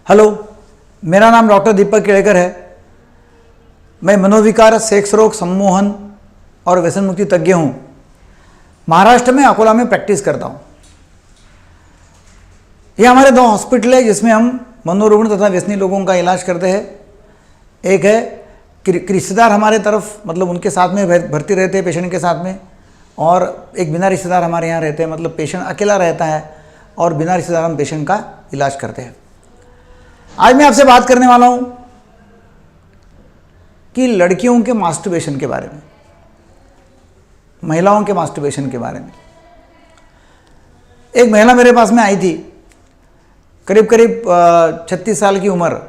Hello, मेरा नाम doctor दीपक केड़कर है। मैं मनोविकार, सेक्स रोग, सम्मोहन और व्यसन मुक्ति तज्ञ हूँ। महाराष्ट्र में अकोला में प्रैक्टिस करता हूँ। ये हमारे 2 हॉस्पिटल है जिसमें हम मनोरुग्ण तथा व्यसनी लोगों का इलाज करते हैं। एक है रिश्तेदार हमारे तरफ, मतलब उनके साथ में भर्ती रहते हैं पेशेंट के साथ में, और एक बिना रिश्तेदार हमारे यहाँ रहते हैं, मतलब पेशेंट अकेला रहता है और बिना रिश्तेदार हम पेशेंट का इलाज करते हैं। आज मैं आपसे बात करने वाला हूँ कि लड़कियों के मास्टरबेशन के बारे में, महिलाओं के मास्टरबेशन के बारे में। एक महिला मेरे पास में आई थी, करीब 36 साल की उम्र,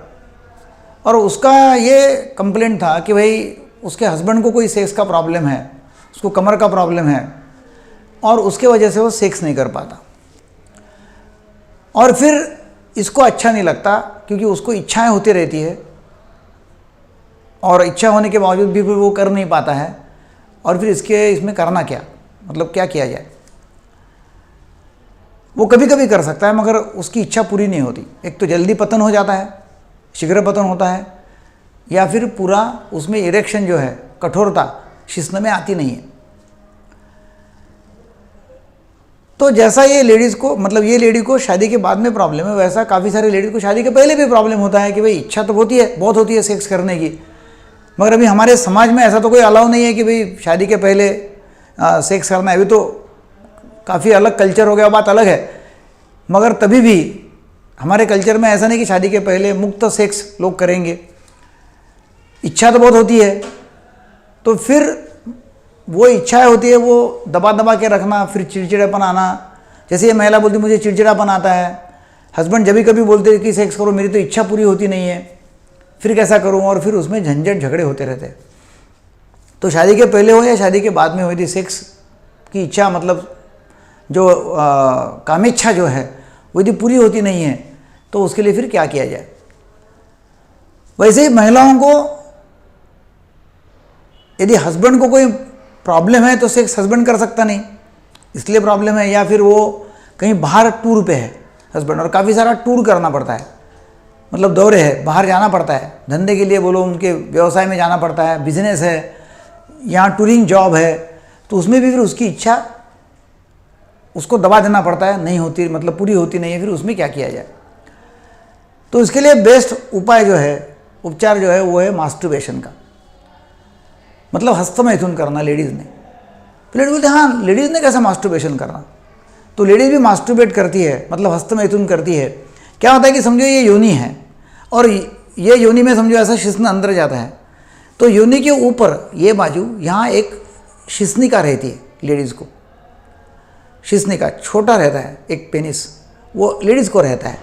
और उसका ये कंप्लेंट था कि भाई उसके हस्बैंड को कोई सेक्स का प्रॉब्लम है, उसको कमर का प्रॉब्लम है और उसके वजह से वो सेक्स नहीं कर पाता। और फिर इसको अच्छा नहीं लगता क्योंकि उसको इच्छाएं होती रहती है और इच्छा होने के बावजूद भी वो कर नहीं पाता है। और फिर इसमें करना क्या, मतलब क्या किया जाए। वो कभी कभी कर सकता है मगर उसकी इच्छा पूरी नहीं होती। एक तो जल्दी पतन हो जाता है, शीघ्र पतन होता है, या फिर पूरा उसमें इरेक्शन जो है, कठोरता शिश्न में आती नहीं है। तो जैसा ये लेडीज़ को, मतलब ये लेडी को शादी के बाद में प्रॉब्लम है, वैसा काफ़ी सारे लेडीज़ को शादी के पहले भी प्रॉब्लम होता है कि भाई इच्छा तो बहुत होती है सेक्स करने की, मगर अभी हमारे समाज में ऐसा तो कोई अलाउ नहीं है कि भाई शादी के पहले सेक्स करना है। अभी तो काफ़ी अलग कल्चर हो गया, बात अलग है, मगर तभी भी हमारे कल्चर में ऐसा नहीं कि शादी के पहले मुक्त सेक्स लोग करेंगे। इच्छा तो बहुत होती है, तो फिर वो इच्छाएं होती है वो दबा दबा के रखना, फिर चिड़चिड़ापन आना। जैसे ये महिला बोलती मुझे चिड़चिड़ापन आता है, हस्बैंड जब भी कभी बोलते हैं कि सेक्स करो, मेरी तो इच्छा पूरी होती नहीं है, फिर कैसा करूं, और फिर उसमें झंझट झगड़े होते रहते हैं। तो शादी के पहले हो या शादी के बाद में हो, यदि सेक्स की इच्छा, मतलब जो कामेच्छा जो है वो यदि पूरी होती नहीं है तो उसके लिए फिर क्या किया जाए। वैसे ही महिलाओं को यदि हस्बैंड को कोई प्रॉब्लम है तो सेक्स हस्बैंड कर सकता नहीं, इसलिए प्रॉब्लम है, या फिर वो कहीं बाहर टूर पे है हस्बैंड और काफ़ी सारा टूर करना पड़ता है, मतलब दौरे है, बाहर जाना पड़ता है धंधे के लिए, बोलो उनके व्यवसाय में जाना पड़ता है, बिजनेस है, यहाँ टूरिंग जॉब है, तो उसमें भी फिर उसकी इच्छा उसको दबा देना पड़ता है, नहीं होती, मतलब पूरी होती नहीं है, फिर उसमें क्या किया जाए। तो इसके लिए बेस्ट उपाय जो है, उपचार जो है, वो है मास्टरबेशन का, मतलब हस्तमैथुन करना लेडीज़ ने। तो लेडीज बोलते हैं हाँ, लेडीज़ ने कैसा मास्टरबेशन करना। तो लेडीज़ भी मास्टरबेट करती है, मतलब हस्तमैथुन करती है। क्या होता है कि समझो ये योनि है और ये योनि में समझो ऐसा शिश्न अंदर जाता है, तो योनि के ऊपर ये बाजू यहाँ एक शिश्निका रहती है लेडीज़ को। शिश्निका छोटा रहता है, एक पेनिस वो लेडीज़ को रहता है।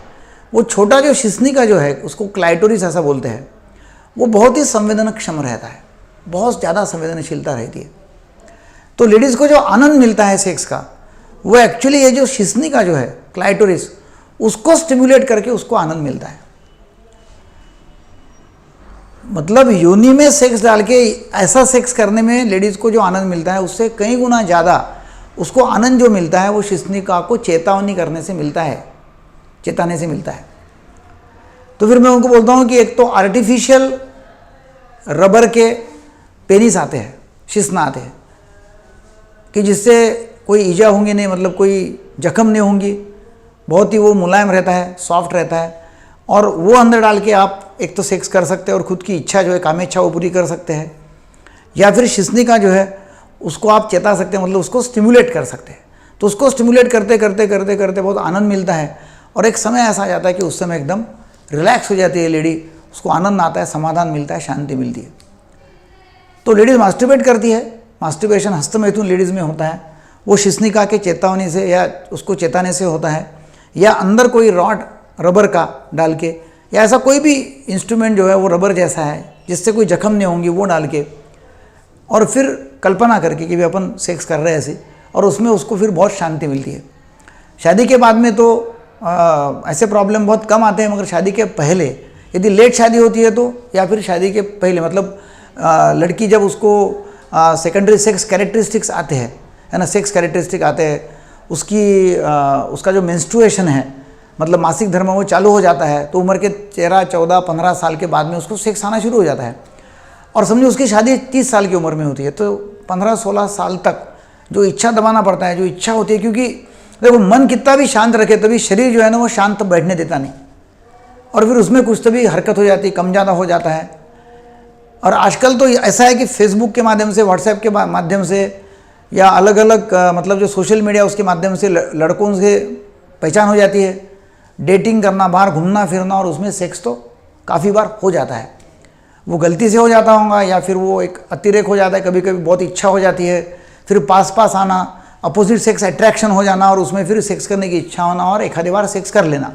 वो छोटा जो शिश्निका जो है उसको क्लाइटोरिस ऐसा बोलते हैं। वो बहुत ही संवेदनक्षम रहता है, बहुत ज़्यादा संवेदनशीलता रहती है। तो लेडीज़ को जो आनंद मिलता है सेक्स का, वो एक्चुअली ये जो शिश्निका जो है क्लाइटोरिस, उसको स्टिमुलेट करके उसको आनंद मिलता है। मतलब योनि में सेक्स डाल के ऐसा सेक्स करने में लेडीज़ को जो आनंद मिलता है उससे कई गुना ज़्यादा उसको आनंद जो मिलता है वो शिश्निका को चेतावनी करने से मिलता है, चेताने से मिलता है। तो फिर मैं उनको बोलता हूँ कि एक तो आर्टिफिशियल रबर के पेनिस आते हैं, शिश्न आते हैं, कि जिससे कोई ईजा होंगी नहीं, मतलब कोई जख्म नहीं होंगी, बहुत ही वो मुलायम रहता है, सॉफ्ट रहता है, और वो अंदर डाल के आप एक तो सेक्स कर सकते हैं और ख़ुद की इच्छा जो है, कामेच्छा, वो पूरी कर सकते हैं। या फिर शिश्निका जो है उसको आप चेता सकते हैं, मतलब उसको स्टिमुलेट कर सकते हैं। तो उसको स्टिमुलेट करते करते करते करते बहुत आनंद मिलता है, और एक समय ऐसा आ जाता है कि उस समय एकदम रिलैक्स हो जाती है लेडी, उसको आनंद आता है, समाधान मिलता है, शांति मिलती है। तो लेडीज़ मास्टरबेट करती है। मास्टरबेशन हस्तमैथुन लेडीज़ में होता है, वो शिश्निका के चेतावनी से या उसको चेताने से होता है, या अंदर कोई रॉड रबर का डाल के, या ऐसा कोई भी इंस्ट्रूमेंट जो है वो रबर जैसा है जिससे कोई जख्म नहीं होंगी, वो डाल के, और फिर कल्पना करके कि भी अपन सेक्स कर रहे हैं ऐसे, और उसमें उसको फिर बहुत शांति मिलती है। शादी के बाद में तो ऐसे प्रॉब्लम बहुत कम आते हैं, मगर शादी के पहले यदि लेट शादी होती है तो, या फिर शादी के पहले, मतलब लड़की जब उसको सेकेंडरी सेक्स कैरेक्टरिस्टिक्स आते हैं, है ना, सेक्स कैरेक्टरिस्टिक आते हैं, उसका जो मेंस्ट्रुएशन है मतलब मासिक धर्म वो चालू हो जाता है, तो उम्र के 13, 14, 15 साल के बाद में उसको सेक्स आना शुरू हो जाता है। और समझो उसकी शादी 30 साल की उम्र में होती है, तो 15-16 साल तक जो इच्छा दबाना पड़ता है, जो इच्छा होती है, क्योंकि देखो मन कितना भी शांत रखे तभी शरीर जो है ना वो शांत बैठने देता नहीं, और फिर उसमें कुछ तभी हरकत हो जाती है, कम ज़्यादा हो जाता है। और आजकल तो ऐसा है कि फेसबुक के माध्यम से, व्हाट्सएप के माध्यम से, या अलग अलग मतलब जो सोशल मीडिया उसके माध्यम से लड़कों से पहचान हो जाती है, डेटिंग करना, बाहर घूमना फिरना, और उसमें सेक्स तो काफ़ी बार हो जाता है। वो गलती से हो जाता होगा या फिर वो एक अतिरेक हो जाता है, कभी कभी बहुत इच्छा हो जाती है, फिर पास आना, अपोजिट सेक्स अट्रैक्शन हो जाना, और उसमें फिर सेक्स करने की इच्छा होना और एक आधी बार सेक्स कर लेना,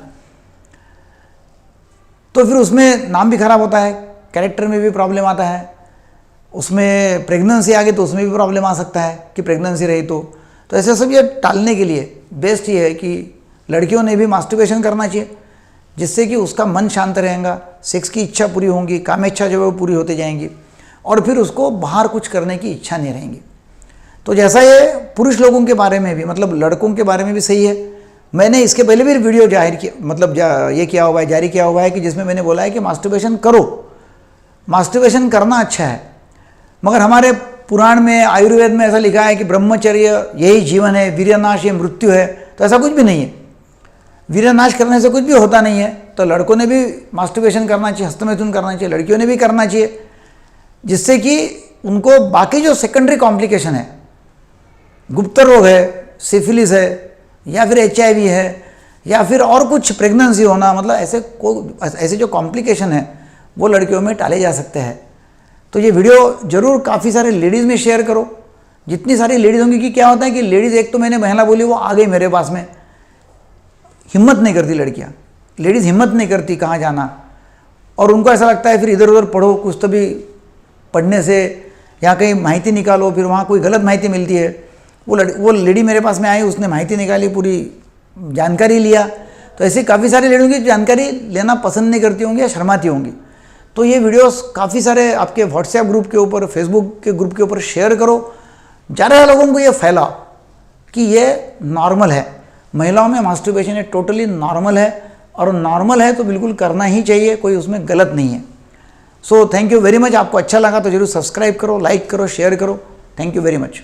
तो फिर उसमें नाम भी खराब होता है, कैरेक्टर में भी प्रॉब्लम आता है, उसमें प्रेगनेंसी आ गई तो उसमें भी प्रॉब्लम आ सकता है कि प्रेगनेंसी रही तो ऐसे सब ये टालने के लिए बेस्ट ये है कि लड़कियों ने भी मास्टरबेशन करना चाहिए, जिससे कि उसका मन शांत रहेगा, सेक्स की इच्छा पूरी होगी, कामेच्छा जो है वो पूरी होती जाएंगी, और फिर उसको बाहर कुछ करने की इच्छा नहीं रहेंगी। तो जैसा ये पुरुष लोगों के बारे में भी, मतलब लड़कों के बारे में भी सही है। मैंने इसके पहले भी वीडियो जाहिर किया, मतलब ये किया हुआ है, जारी किया हुआ है कि जिसमें मैंने बोला है कि मास्टरबेशन करो, मास्टरबेशन करना अच्छा है, मगर हमारे पुराण में, आयुर्वेद में ऐसा लिखा है कि ब्रह्मचर्य यही जीवन है, वीर्यनाश ये मृत्यु है, तो ऐसा कुछ भी नहीं है। वीर्यनाश करने से कुछ भी होता नहीं है। तो लड़कों ने भी मास्टरबेशन करना चाहिए, हस्तमैथुन करना चाहिए, लड़कियों ने भी करना चाहिए, जिससे कि उनको बाकी जो सेकेंडरी कॉम्प्लिकेशन है, गुप्त रोग है, सिफिलिस है, या फिर HIV है, या फिर और कुछ प्रेगनेंसी होना, मतलब ऐसे जो कॉम्प्लिकेशन है वो लड़कियों में टाले जा सकते हैं। तो ये वीडियो जरूर काफ़ी सारे लेडीज़ में शेयर करो, जितनी सारी लेडीज़ होंगी। कि क्या होता है कि लेडीज़, एक तो मैंने महिला बोली वो आ गई मेरे पास में, हिम्मत नहीं करती लड़कियाँ, लेडीज़ हिम्मत नहीं करती कहाँ जाना, और उनको ऐसा लगता है फिर इधर उधर पढ़ो, कुछ तो भी पढ़ने से या कहीं माहिती निकालो, फिर वहाँ कोई गलत माहिती मिलती है। वो लेडी मेरे पास में आई, उसने माहिती निकाली, पूरी जानकारी लिया। तो ऐसे काफ़ी सारी लेडी होंगी जानकारी लेना पसंद नहीं करती होंगी या शर्माती होंगी। तो ये वीडियोस काफ़ी सारे आपके व्हाट्सएप ग्रुप के ऊपर, फेसबुक के ग्रुप के ऊपर शेयर करो, ज़्यादा लोगों को ये फैलाओ कि ये नॉर्मल है, महिलाओं में मास्टरबेशन है, टोटली नॉर्मल है, और नॉर्मल है तो बिल्कुल करना ही चाहिए, कोई उसमें गलत नहीं है। So thank you very much. आपको अच्छा लगा तो जरूर सब्सक्राइब करो, लाइक करो, शेयर करो। Thank you very much.